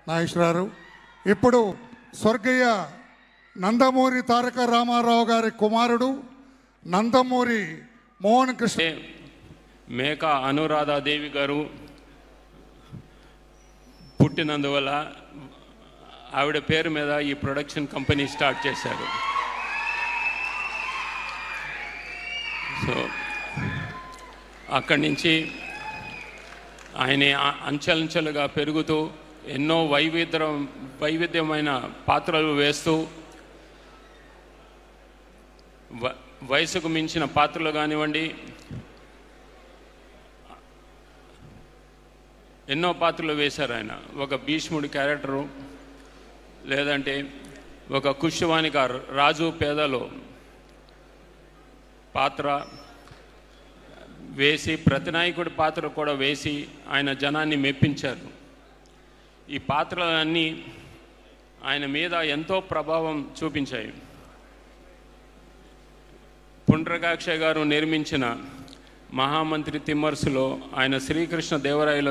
నాగేశ్వరరావు. ఇప్పుడు స్వర్గీయ నందమూరి తారక రామారావు గారి కుమారుడు నందమూరి మోహన్ కృష్ణ మేక అనురాధాదేవి గారు పుట్టినందువల్ల ఆవిడ పేరు మీద ఈ ప్రొడక్షన్ కంపెనీ స్టార్ట్ చేశారు. సో అక్కడి నుంచి ఆయన అంచెలంచెలుగా పెరుగుతూ ఎన్నో వైవిధ్యమైన పాత్రలు వేస్తూ వయసుకు మించిన పాత్రలు కానివ్వండి, ఎన్నో పాత్రలు వేశారు ఆయన. ఒక భీష్ముడి క్యారెక్టరు, లేదంటే ఒక కుష్యవాణిక రాజు పేదలో పాత్ర వేసి, ప్రతినాయకుడి పాత్ర కూడా వేసి ఆయన జనాన్ని మెప్పించారు. ఈ పాత్రలన్నీ ఆయన మీద ఎంతో ప్రభావం చూపించాయి. పుండ్రకాక్ష గారు నిర్మించిన మహామంత్రి తిమ్మర్సులో ఆయన శ్రీకృష్ణ దేవరాయలు